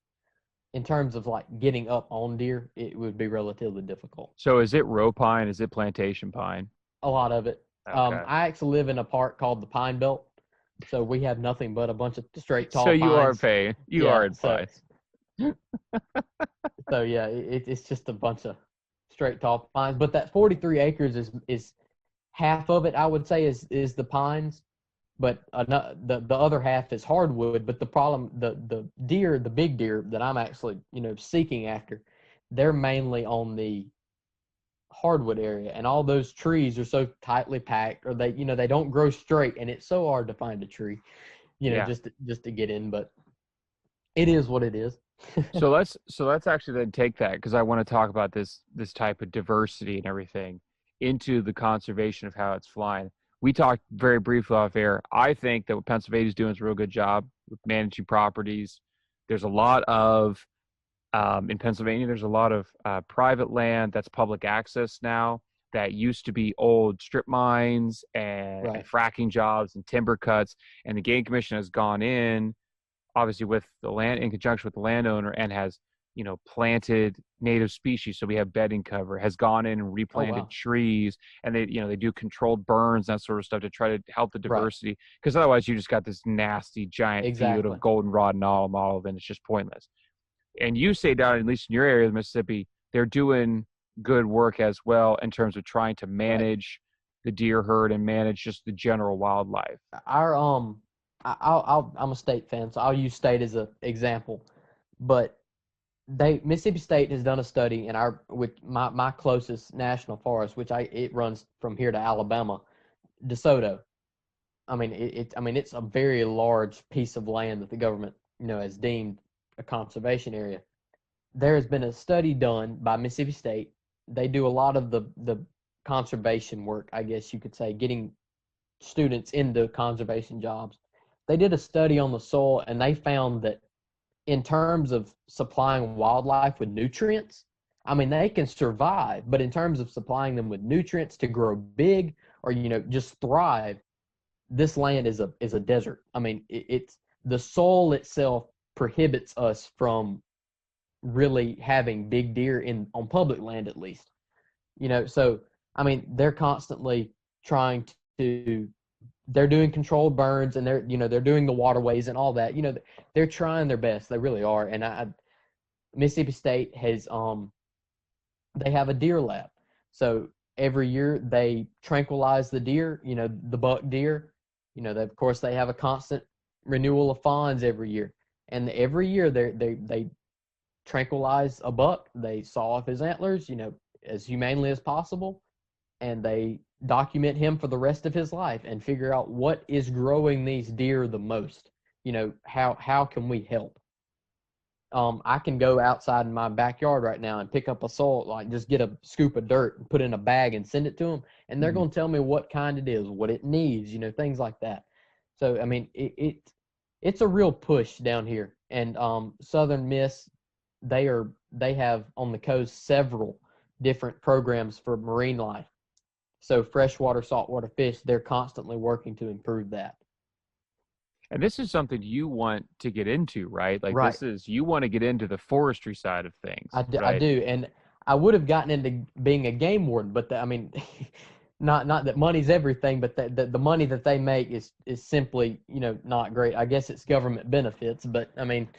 In terms of like getting up on deer, it would be relatively difficult. So is it row pine? Is it plantation pine? A lot of it. Okay. I actually live in a park called the Pine Belt, so we have nothing but a bunch of straight So tall you are pines. paying. You are Yeah, in pine. so yeah, it's just a bunch of straight tall pines. But that 43 acres is half of it. I would say is the pines, but the other half is hardwood. But the problem, the deer, the big deer that I'm actually seeking after, they're mainly on the hardwood area, and all those trees are so tightly packed, or they don't grow straight, and it's so hard to find a tree, Yeah. just to get in. But it is what it is. So let's actually then take that, because I want to talk about this type of diversity and everything into the conservation of how it's flying. We talked very briefly off air. I think that what Pennsylvania is doing is a real good job with managing properties. There's a lot of in Pennsylvania, there's a lot of private land that's public access now that used to be old strip mines and Right. fracking jobs and timber cuts. And the Game Commission has gone in, obviously with the land, in conjunction with the landowner, and has planted native species, so we have bedding cover, has gone in and Oh replanted wow. trees, and they do controlled burns, that sort of stuff, to try to help the Right. diversity, because otherwise you just got this nasty giant field Exactly. of goldenrod and olive, and it's just pointless. And you say down, at least in your area of Mississippi, they're doing good work as well in terms of trying to Right. manage the deer herd and manage just the general wildlife. Our I'm a state fan, so I'll use state as an example. But Mississippi State has done a study in our with my closest national forest, which it runs from here to Alabama, DeSoto. I mean it's a very large piece of land that the government has deemed a conservation area. There has been a study done by Mississippi State. They do a lot of the conservation work, I guess you could say, getting students into conservation jobs. They did a study on the soil, and they found that in terms of supplying wildlife with nutrients, I mean, they can survive, but in terms of supplying them with nutrients to grow big or just thrive, this land is a desert. I mean, it's the soil itself prohibits us from really having big deer in on public land, at least. So I mean, they're constantly trying to they're doing controlled burns, and they're doing the waterways and all that. They're trying their best. They really are. And Mississippi State has they have a deer lab. So every year they tranquilize the deer, the buck deer. Of course they have a constant renewal of fawns every year. And every year they tranquilize a buck, they saw off his antlers, as humanely as possible, and they document him for the rest of his life and figure out what is growing these deer the most. How can we help? I can go outside in my backyard right now and pick up a soil, like just get a scoop of dirt and put it in a bag and send it to them, and they're Mhm. going to tell me what kind it is, what it needs, things like that. So I mean, it's a real push down here, and Southern Miss, they have on the coast several different programs for marine life. So freshwater, saltwater fish, they're constantly working to improve that. And this is something you want to get into, right? Like, Right. you want to get into the forestry side of things, I right? do, and I would have gotten into being a game warden, but I mean, not that money's everything, but the money that they make is simply not great. I guess it's government benefits, but I mean,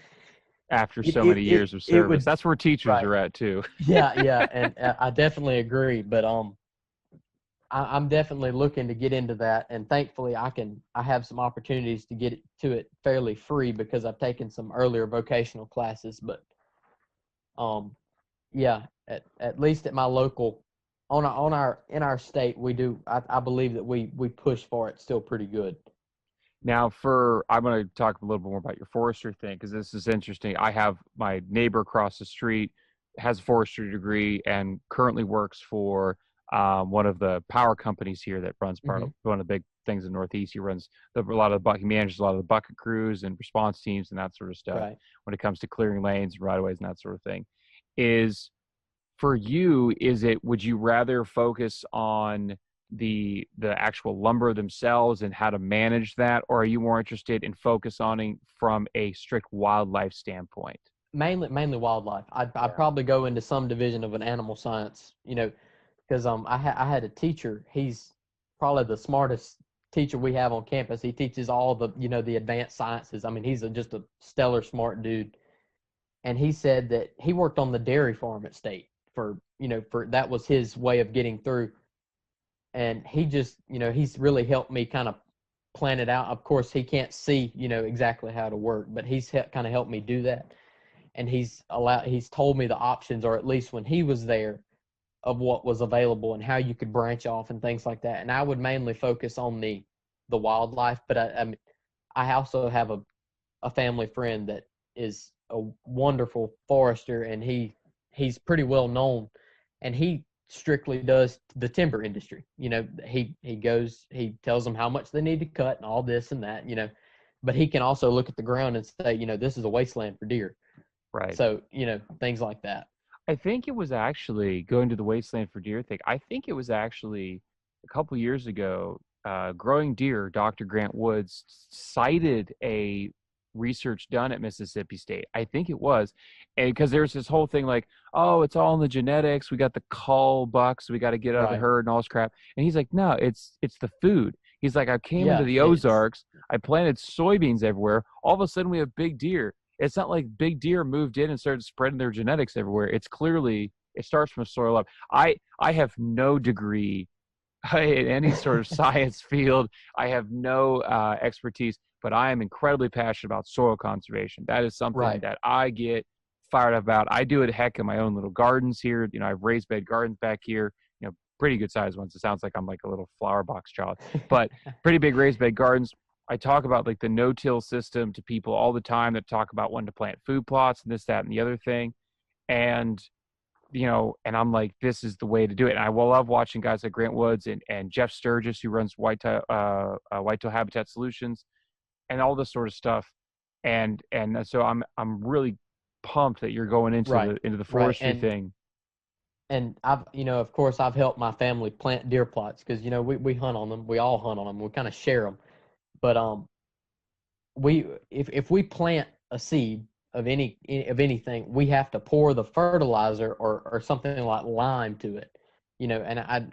After so many years of it service, would. that's where teachers Right. are at too. Yeah, and I definitely agree. But I'm definitely looking to get into that, and thankfully I have some opportunities to get to it fairly free because I've taken some earlier vocational classes. But um, yeah, at least at my local, on our in our state, we do. I believe that we push for it still pretty good. Now, I'm going to talk a little bit more about your forestry thing, because this is interesting. I have my neighbor across the street has a forestry degree and currently works for one of the power companies here that runs part Hmm. of one of the big things in the Northeast. He runs a lot of the he manages a lot of the bucket crews and response teams and that sort of stuff Right. when it comes to clearing lanes and right of ways and that sort of thing. Is For you, would you rather focus on the actual lumber themselves and how to manage that, or are you more interested in focus on it from a strict wildlife standpoint? Mainly wildlife. I'd Yeah. probably go into some division of an animal science. Because I had a teacher. He's probably the smartest teacher we have on campus. He teaches all the the advanced sciences. I mean, he's just a stellar smart dude. And he said that he worked on the dairy farm at State for for that was his way of getting through. And he just he's really helped me kind of plan it out. Of course, he can't see exactly how to work, but he's kind of helped me do that. And he's told me the options, or at least when he was there, of what was available and how you could branch off and things like that. And I would mainly focus on the wildlife, but I also have a family friend that is a wonderful forester, and he's pretty well known, and he strictly does the timber industry. He goes, he tells them how much they need to cut and all this and that. But he can also look at the ground and say, this is a wasteland for deer. Right. So things like that. I think it was actually going to the wasteland for deer thing. I think it was actually a couple years ago. Growing Deer, Dr. Grant Woods cited a research done at Mississippi State. I think it was, and because there's this whole thing like, oh, it's all in the genetics. We got the cull bucks. We got to get out of the Right. herd and all this crap. And he's like, no, it's the food. He's like, I came into Yeah. the Ozarks. I planted soybeans everywhere. All of a sudden, we have big deer. It's not like big deer moved in and started spreading their genetics everywhere. It's clearly it starts from soil up. I have no degree in any sort of science field. I have no expertise, but I am incredibly passionate about soil conservation. That is something Right. that I get fired up about. I do it heck in my own little gardens here. You know, I've raised bed gardens back here. You know, pretty good sized ones. It sounds like I'm like a little flower box child, but pretty big raised bed gardens. I talk about like the no-till system to people all the time that talk about when to plant food plots and this, that, and the other thing. And you know, and I'm like, this is the way to do it. And I will love watching guys like Grant Woods and Jeff Sturgis, who runs Whitetail Habitat Solutions, and all this sort of stuff. And so I'm really pumped that you're going into Right. the Right. forestry thing. And I've, of course, I've helped my family plant deer plots because, we hunt on them. We all hunt on them. We kind of share them. But if we plant a seed of anything, we have to pour the fertilizer or something like lime to it. And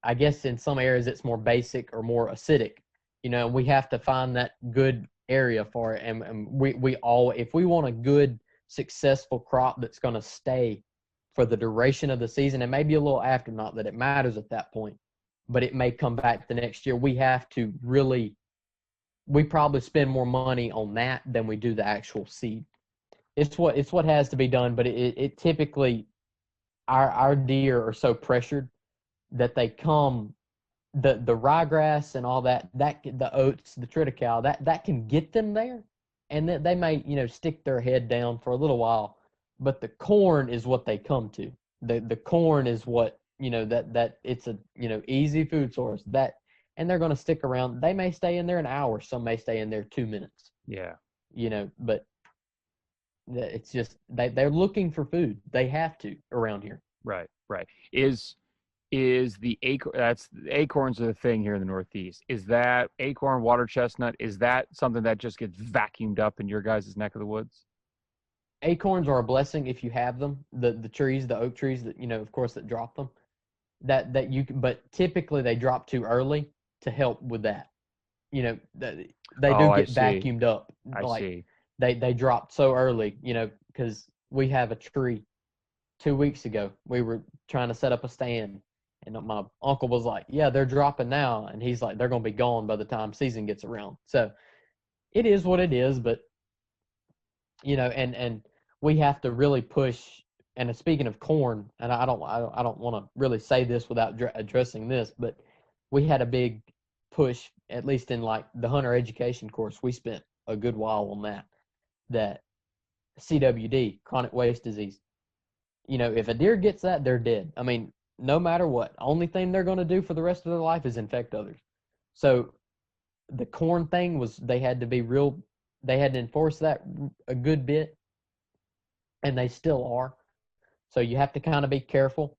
I guess in some areas it's more basic or more acidic. And we have to find that good area for it. And we all, if we want a good successful crop that's going to stay for the duration of the season, and maybe a little after, not that it matters at that point, but it may come back the next year. We have to really, we probably spend more money on that than we do the actual seed. It's what has to be done, but it typically, our deer are so pressured that they come, the ryegrass and all that the oats, the triticale, that can get them there, and they may stick their head down for a little while, but the corn is what they come to. The corn is what that it's a easy food source and they're going to stick around. They may stay in there an hour. Some may stay in there 2 minutes. Yeah. But it's just they're looking for food. They have to around here. Right. Is the acorns are the thing here in the Northeast? Is that acorn, water chestnut? Is that something that just gets vacuumed up in your guys' neck of the woods? Acorns are a blessing if you have them. The trees, the oak trees that of course that drop them. That you can, but typically they drop too early to help with that. They do get vacuumed up. I see. They dropped so early, because we have a tree 2 weeks ago. We were trying to set up a stand, and my uncle was like, yeah, they're dropping now. And he's like, they're going to be gone by the time season gets around. So it is what it is, but, and we have to really push. And speaking of corn, and I don't want to really say this without addressing this, but we had a big push, at least in like the hunter education course. We spent a good while on that CWD, chronic wastes disease. If a deer gets that, they're dead. I mean, no matter what, only thing they're going to do for the rest of their life is infect others. So the corn thing was, they had to enforce that a good bit, and they still are. So you have to kind of be careful.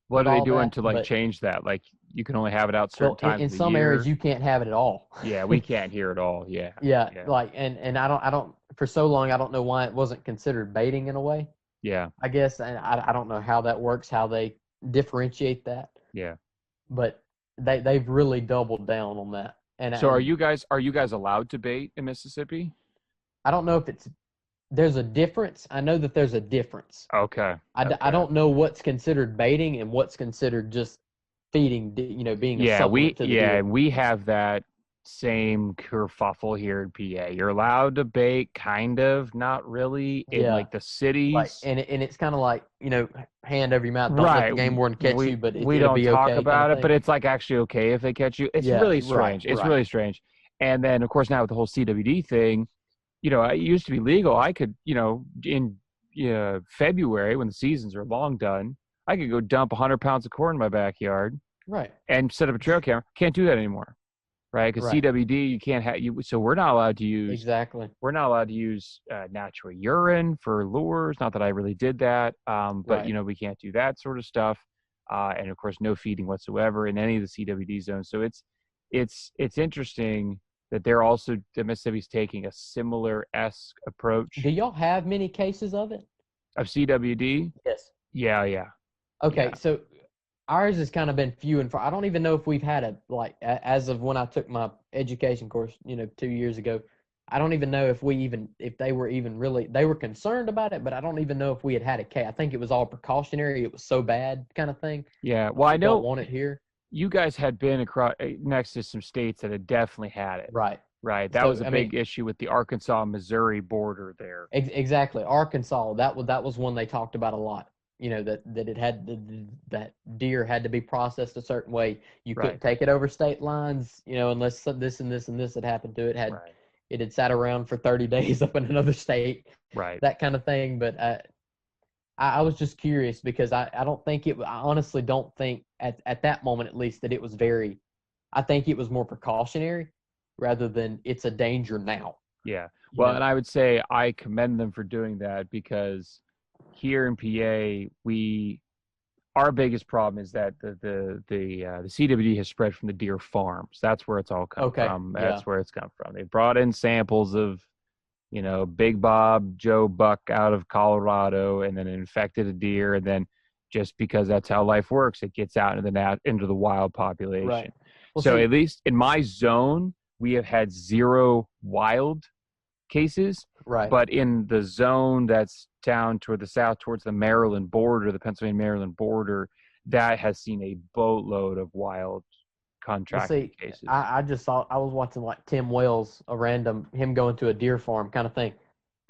What are they doing to change that? Like, you can only have it out certain times in of the some year. areas you can't have it at all. Yeah, we can't hear it all. Yeah. Yeah. Like, and I don't for so long, I don't know why it wasn't considered baiting in a way. Yeah. I guess, and I don't know how that works, how they differentiate that. Yeah. But they've really doubled down on that. And so are you guys allowed to bait in Mississippi? I don't know if there's a difference. I know that there's a difference. Okay. I don't know what's considered baiting and what's considered just feeding, being a supplement to the deer. We have that same kerfuffle here in PA. You're allowed to bait, kind of, not really, in like the cities. Like, and it's kind of like, hand over your mouth. Don't let the game warden catch you, but we it'll don't be talk okay, about it, but it's like actually okay if they catch you. It's really strange. It's really strange. And then, of course, now with the whole CWD thing, it used to be legal. I could, in February when the seasons are long done, I could go dump 100 pounds of corn in my backyard, right, and set up a trail camera. Can't do that anymore, right? Because CWD, you can't have you. So we're not allowed to use We're not allowed to use natural urine for lures. Not that I really did that, but we can't do that sort of stuff, and of course, no feeding whatsoever in any of the CWD zones. So it's interesting that Mississippi's taking a similar esque Do approach y'all have many cases of it? of CWD. Yes. Yeah, yeah, Okay, yeah, so ours has kind of been few and far. I don't even know if we've had as of when I took my education course, 2 years ago. I don't even know if they were even really, they were concerned about it, but I don't even know if we had a case. I think it was all precautionary. It was so bad kind of thing. yeah. Well, I We don't know want it here. you guys had been across next to some states that had definitely had it. Right. Right. That was So, a I mean, big issue with the Arkansas-Missouri border there. exactly. Arkansas, that was one they talked about a lot. That that deer had to be processed a certain way. You Right. couldn't take it over state lines, unless this and this and this had happened to it. Right. It had sat around for 30 days up in another state, Right. that kind of thing. But I was just curious because I don't think it. I honestly don't think at that moment at least that it was very. I think it was more precautionary rather than it's a danger now. Yeah. You Well, know. and I would say I commend them for doing that because here in PA, our biggest problem is that the CWD has spread from the deer farms. That's where it's all come Okay. from. Yeah. That's where it's come from. They brought in samples of, Big Bob Joe Buck out of Colorado, and then it infected a deer, and then just because that's how life works, it gets out into the wild Right. population. Well, So see. at least in my zone, we have had zero wild cases, Right. but in the zone that's down toward the south, towards the Maryland border, the Pennsylvania-Maryland border, that has seen a boatload of wild Well, contracted see, cases. I just saw I was watching like Tim Wells, him going to a deer farm kind of thing,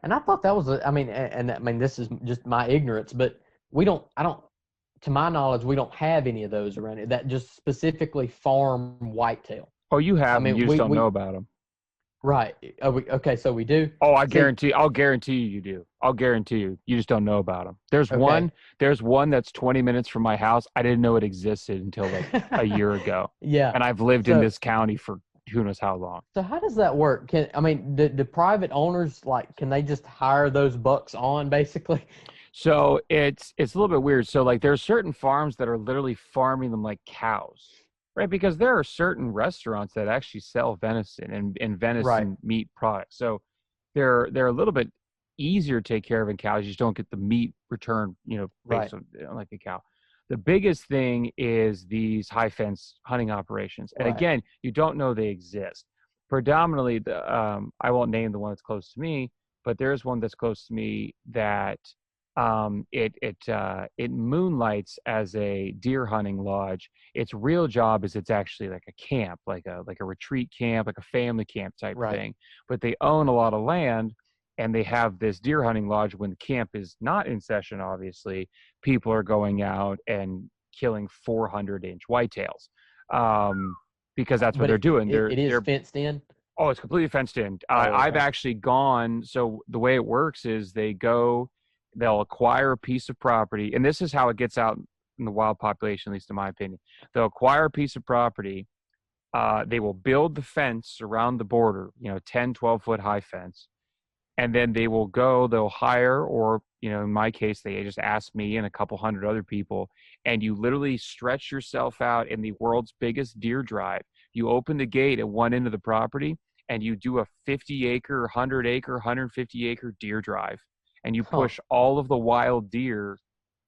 and I thought that was I mean, and I mean this is just my ignorance, but I don't, to my knowledge, we don't have any of those around here that just specifically farm whitetail. Oh, you I have them, mean, you just don't know about them. right. Okay, so we do. Oh, See, I'll guarantee you do. I'll guarantee you. You just don't know about them. okay. There's one that's 20 minutes from my house. I didn't know it existed until like a year ago. Yeah. And I've lived in So this county for who knows how long. so how does that work? Do private owners can they just hire those bucks on basically? So it's a little bit weird. So like there's certain farms that are literally farming them like cows, right? Because there are certain restaurants that actually sell venison and Right. venison meat products. So they're a little bit easier to take care of in cows. You just don't get the meat return, Right. based on like a cow. The biggest thing is these high fence hunting operations. And Right. again, you don't know they exist. Predominantly, I won't name the one that's close to me, but there's one that's close to me that it moonlights as a deer hunting lodge. Its real job is it's actually like a camp, like a retreat camp, like a family camp type Right. thing. But they own a lot of land, and they have this deer hunting lodge when the camp is not in session. Obviously, people are going out and killing 400-inch whitetails, because that's what But they're doing. it is They're fenced in. Oh, it's completely fenced in. Oh, I've okay. actually gone. So the way it works is they'll acquire a piece of property, and this is how it gets out in the wild population, at least in my opinion. They'll acquire a piece of property. They will build the fence around the border, 10, 12-foot high fence. And then they'll hire, or, in my case, they just ask me and a couple hundred other people, and you literally stretch yourself out in the world's biggest deer drive. You open the gate at one end of the property, and you do a 50-acre, 100-acre, 150-acre deer drive, and you Huh. push all of the wild deer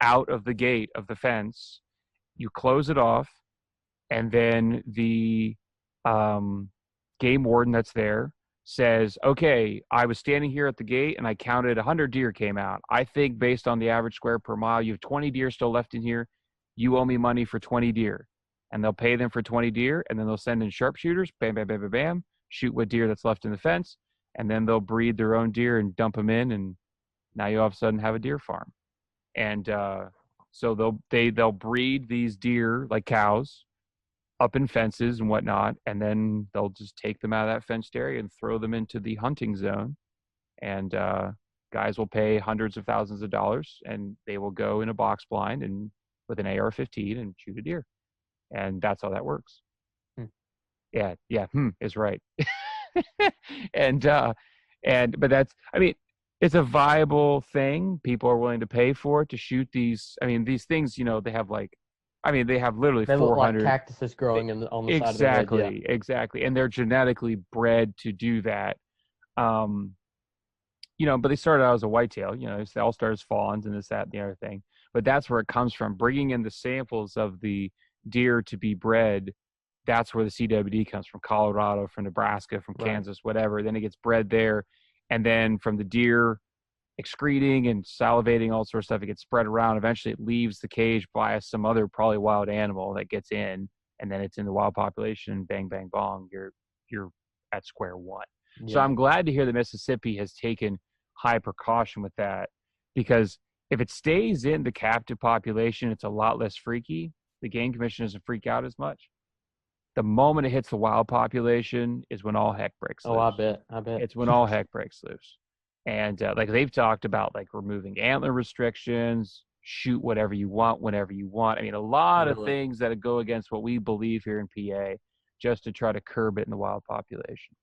out of the gate of the fence. You close it off, and then the um, game warden that's there says, okay, I was standing here at the gate and I counted 100 deer came out. I think based on the average square per mile, you have 20 deer still left in here. You owe me money for 20 deer. And they'll pay them for 20 deer, and then they'll send in sharpshooters, bam, bam, bam, bam, bam, shoot what deer that's left in the fence, and then they'll breed their own deer and dump them in, and now you all of a sudden have a deer farm. And so they'll breed these deer like cows up in fences and whatnot, and then they'll just take them out of that fenced area and throw them into the hunting zone. And guys will pay hundreds of thousands of dollars, and they will go in a box blind and with an AR-15 and shoot a deer. And that's how that works. Hmm. Yeah, yeah, is right. and but that's, I mean, it's a viable thing. People are willing to pay for it to shoot these. I mean, these things, they have like I mean, they have literally They look like 400. cactuses growing on the side of their head. Yeah. Exactly. And they're genetically bred to do that. Um, but they started out as a whitetail, they all started as fawns and this, that, and the other thing. But that's where it comes from. Bringing in the samples of the deer to be bred, that's where the CWD comes from, Colorado, from Nebraska, from Right. Kansas, whatever. Then it gets bred there. And then from the deer excreting and salivating, all sorts of stuff, it gets spread around. Eventually it leaves the cage by some other probably wild animal that gets in, and then it's in the wild population, bang, bang, bong, you're at square one. So Yeah. I'm glad to hear that Mississippi has taken high precaution with that, because if it stays in the captive population, it's a lot less freaky. The Game Commission doesn't freak out as much. The moment it hits the wild population is when all heck breaks loose. Oh, I bet. It's when all heck breaks loose. And like they've talked about like removing antler restrictions, shoot whatever you want, whenever you want. I mean, a lot of things that go against what we believe here in PA, just to try to curb it in the wild population.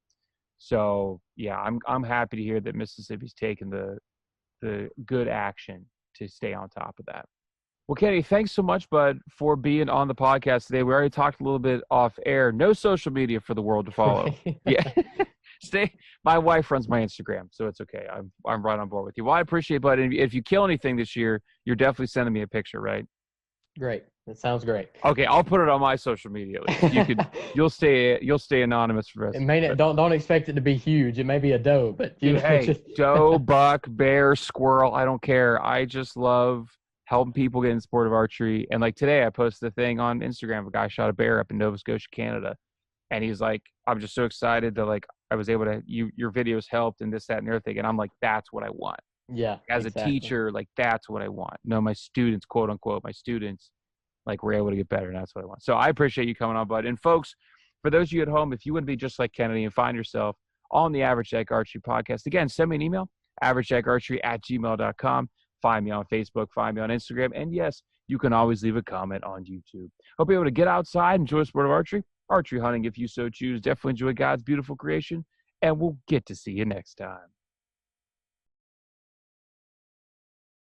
So yeah, I'm happy to hear that Mississippi's taken the good action to stay on top of that. Well, Kenny, thanks so much, bud, for being on the podcast today. We already talked a little bit off air. No social media for the world to follow. Yeah. My wife runs my Instagram, so it's okay. I'm right on board with you. Well, I appreciate it, bud. If you kill anything this year, you're definitely sending me a picture, right? Great. That sounds great. Okay, I'll put it on my social media at least. You'll stay anonymous for us. Don't expect it to be huge. It may be a doe, but hey, doe, buck, bear, squirrel, I don't care. I just love helping people get in the sport of archery. And like today, I posted a thing on Instagram. A guy shot a bear up in Nova Scotia, Canada, and he's like, "I'm just so excited that like I was able to. Your videos helped and this, that, and the other thing." And I'm like, "That's what I want." Yeah. As a teacher, like that's what I want. No, my students, quote unquote, my students, like we're able to get better, and that's what I want. So I appreciate you coming on, bud. And folks, for those of you at home, if you would be just like Kennedy and find yourself on the Average Jack Archery podcast, again, send me an email, averagejackarchery@gmail.com. Find me on Facebook, find me on Instagram, and yes, you can always leave a comment on YouTube. Hope you're able to get outside, enjoy the sport of archery hunting if you so choose. Definitely enjoy God's beautiful creation, and we'll get to see you next time.